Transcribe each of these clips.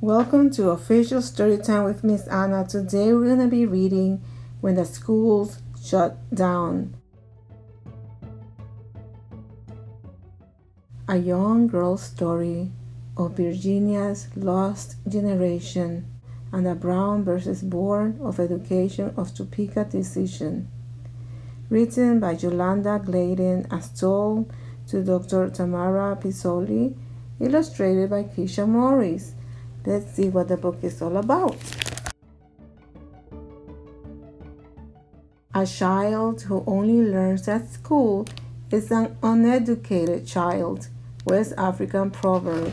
Welcome to Official Storytime with Miss Anna. Today we're going to be reading When the Schools Shut Down. A young girl's story of Virginia's lost generation and the Brown versus Board of Education of Topeka decision. Written by Yolanda Gladen as told to Dr. Tamara Pizzoli, illustrated by Keisha Morris. Let's see what the book is all about. A child who only learns at school is an uneducated child. West African proverb.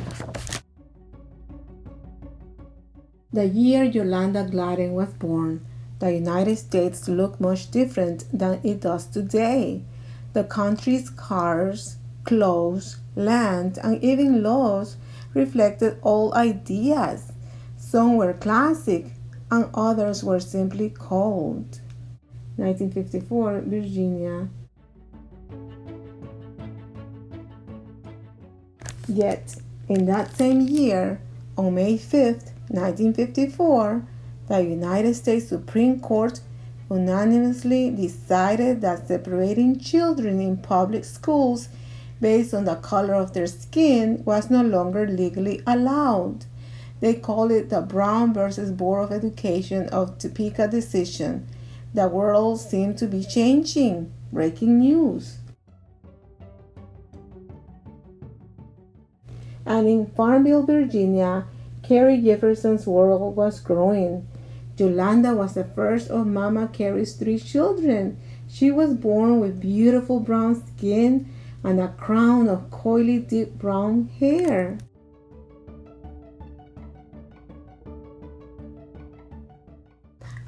The year Yolanda Gladen was born, the United States looked much different than it does today. The country's cars, clothes, land, and even laws reflected old ideas. Some were classic and others were simply cold. 1954, Virginia. Yet, in that same year, on May 5th, 1954, the United States Supreme Court unanimously decided that separating children in public schools based on the color of their skin was no longer legally allowed. They called it the Brown versus Board of Education of Topeka decision. The world seemed to be changing. Breaking news. And in Farmville, Virginia, Carrie Jefferson's world was growing. Yolanda was the first of Mama Carrie's 3 children. She was born with beautiful brown skin and a crown of coily deep brown hair.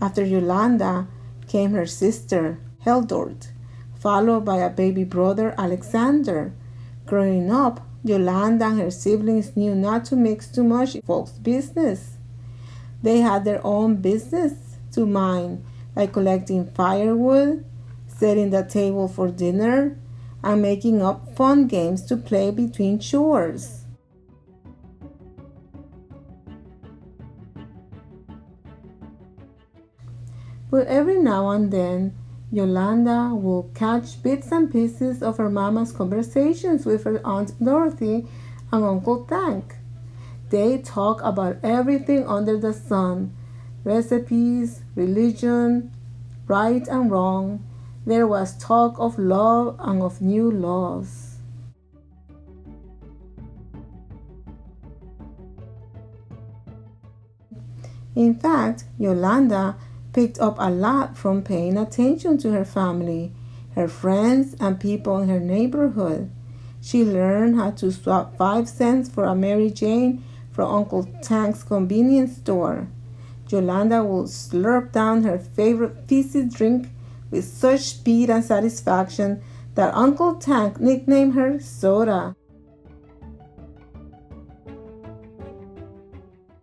After Yolanda came her sister, Heldort, followed by a baby brother, Alexander. Growing up, Yolanda and her siblings knew not to mix too much in folks' business. They had their own business to mind, like collecting firewood, setting the table for dinner, and making up fun games to play between chores. But every now and then, Yolanda will catch bits and pieces of her mama's conversations with her Aunt Dorothy and Uncle Tank. They talk about everything under the sun, recipes, religion, right and wrong. There was talk of love and of new laws. In fact, Yolanda picked up a lot from paying attention to her family, her friends, and people in her neighborhood. She learned how to swap 5 cents for a Mary Jane from Uncle Tank's convenience store. Yolanda would slurp down her favorite fizzy drink with such speed and satisfaction that Uncle Tank nicknamed her Soda.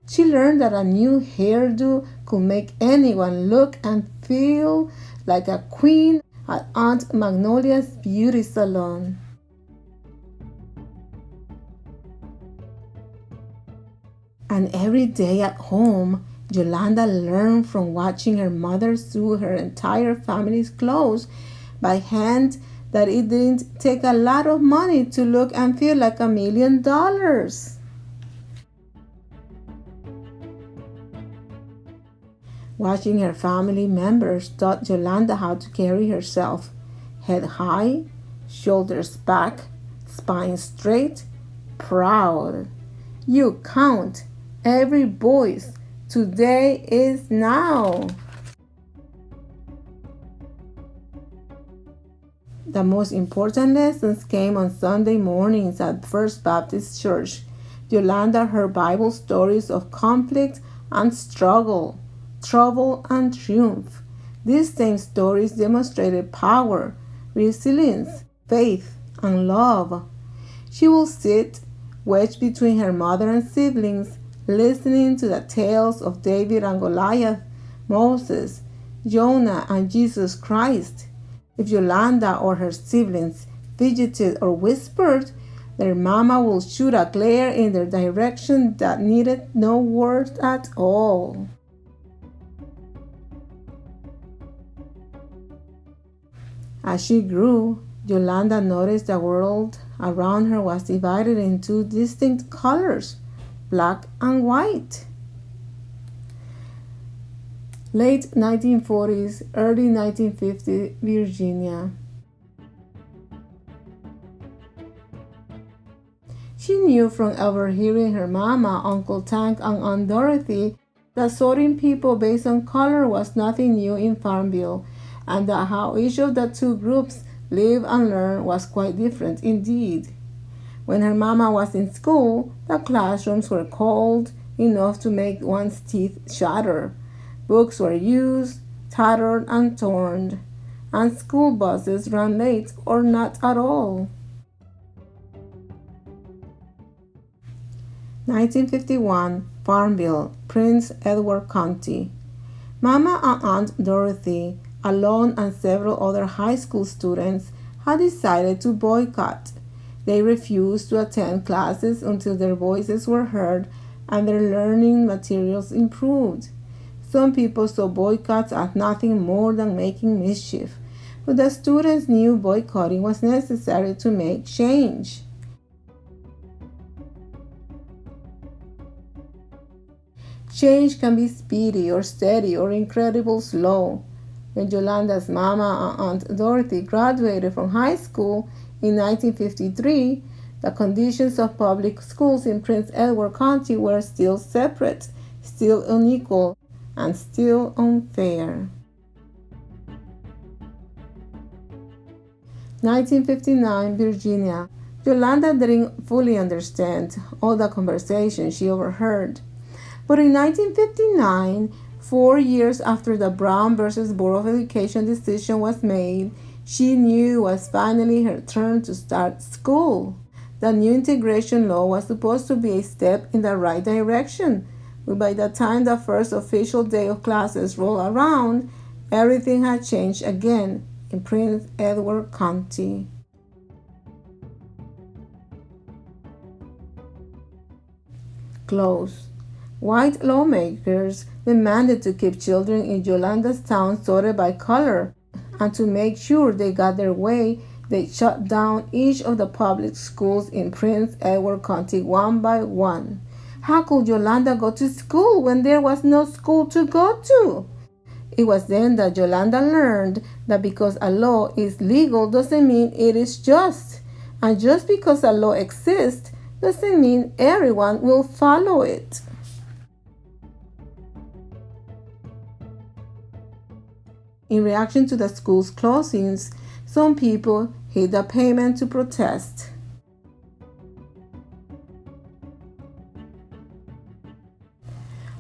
She learned that a new hairdo could make anyone look and feel like a queen at Aunt Magnolia's beauty salon. And every day at home, Yolanda learned from watching her mother sew her entire family's clothes by hand that it didn't take a lot of money to look and feel like $1 million. Watching her family members taught Yolanda how to carry herself. Head high, shoulders back, spine straight, proud. You count every voice. Today is now. The most important lessons came on Sunday mornings at First Baptist Church. Yolanda heard Bible stories of conflict and struggle, trouble and triumph. These same stories demonstrated power, resilience, faith, and love. She will sit wedged between her mother and siblings, listening to the tales of David and Goliath, Moses, Jonah, and Jesus Christ. If Yolanda or her siblings fidgeted or whispered, Their mama will shoot a glare in their direction that needed no words at all. As she grew, Yolanda noticed the world around her was divided into distinct colors, black and white. Late 1940s, early 1950s, Virginia. She knew from overhearing her mama, Uncle Tank, and Aunt Dorothy that sorting people based on color was nothing new in Farmville, and that how each of the two groups lived and learned was quite different indeed. When her mama was in school, the classrooms were cold enough to make one's teeth chatter. Books were used, tattered, and torn, and school buses ran late or not at all. 1951, Farmville, Prince Edward County. Mama and Aunt Dorothy, alone and several other high school students, had decided to boycott. They refused to attend classes until their voices were heard and their learning materials improved. Some people saw boycotts as nothing more than making mischief, but the students knew boycotting was necessary to make change. Change can be speedy or steady or incredibly slow. When Yolanda's mama and Aunt Dorothy graduated from high school in 1953, the conditions of public schools in Prince Edward County were still separate, still unequal, and still unfair. 1959, Virginia. Yolanda didn't fully understand all the conversations she overheard. But in 1959, 4 years after the Brown versus Board of Education decision was made, she knew it was finally her turn to start school. The new integration law was supposed to be a step in the right direction, but by the time the first official day of classes rolled around, everything had changed again in Prince Edward County. Close. White lawmakers demanded to keep children in Yolanda's town sorted by color, and to make sure they got their way, they shut down each of the public schools in Prince Edward County one by one. How could Yolanda go to school when there was no school to go to? It was then that Yolanda learned that because a law is legal doesn't mean it is just. And just because a law exists doesn't mean everyone will follow it. In reaction to the school's closings, some people hid the payment to protest.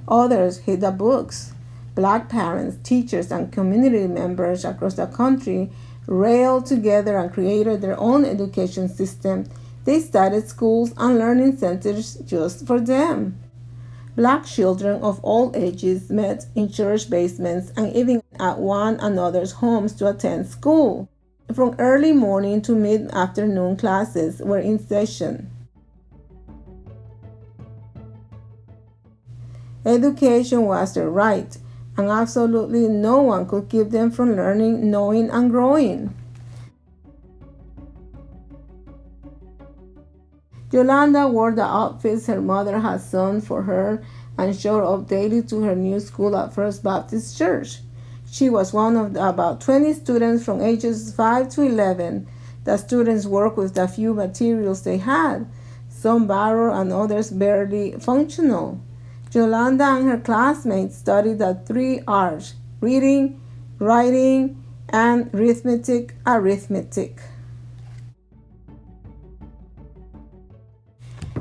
Others hid the books. Black parents, teachers, and community members across the country railed together and created their own education system. They started schools and learning centers just for them. Black children of all ages met in church basements and even at one another's homes to attend school. From early morning to mid-afternoon, classes were in session. Education was their right, and absolutely no one could keep them from learning, knowing, and growing. Yolanda wore the outfits her mother had sewn for her and showed up daily to her new school at First Baptist Church. She was one of about 20 students from ages 5 to 11. The students worked with the few materials they had, some borrowed and others barely functional. Yolanda and her classmates studied the 3 R's: reading, writing, and arithmetic.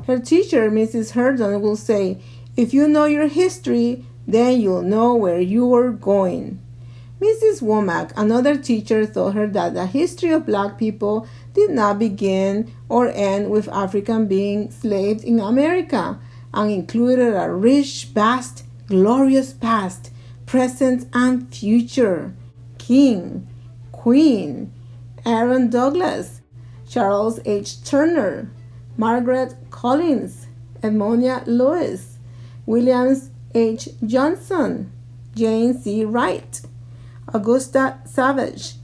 Her teacher, Mrs. Herndon, will say, "If you know your history, then you'll know where you are going." Mrs. Womack, another teacher, told her that the history of black people did not begin or end with Africans being slaves in America, and included a rich, vast, glorious past, present, and future. King, Queen, Aaron Douglas, Charles H. Turner, Margaret Collins, Edmonia Lewis, Williams H. Johnson, Jane C. Wright, Augusta Savage,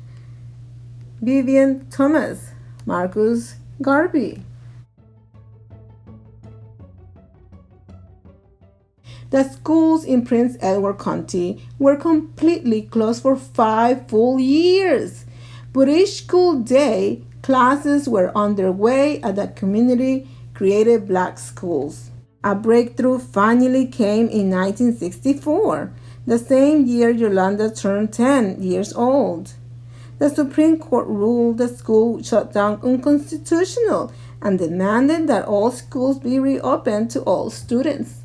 Vivian Thomas, Marcus Garvey. The schools in Prince Edward County were completely closed for 5 full years, but each school day, classes were underway at the community created black schools. A breakthrough finally came in 1964, the same year Yolanda turned 10 years old. The Supreme Court ruled the school shutdown unconstitutional and demanded that all schools be reopened to all students.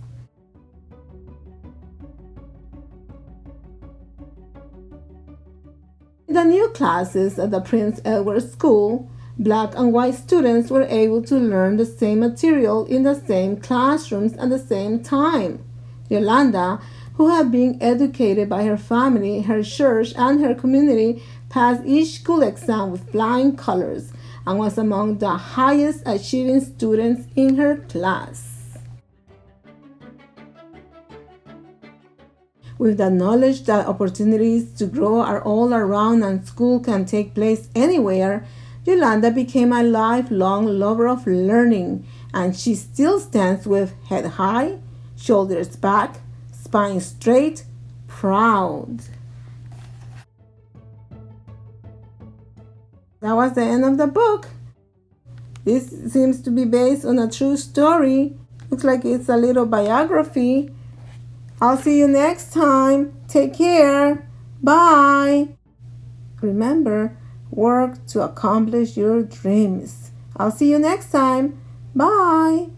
In the new classes at the Prince Edward School, black and white students were able to learn the same material in the same classrooms at the same time. Yolanda, who had been educated by her family, her church, and her community, passed each school exam with flying colors and was among the highest achieving students in her class. With the knowledge that opportunities to grow are all around and school can take place anywhere, Yolanda became a lifelong lover of learning, and she still stands with head high, shoulders back, spine straight, proud. That was the end of the book. This seems to be based on a true story. Looks like it's a little biography. I'll see you next time. Take care. Bye. Remember, work to accomplish your dreams. I'll see you next time. Bye.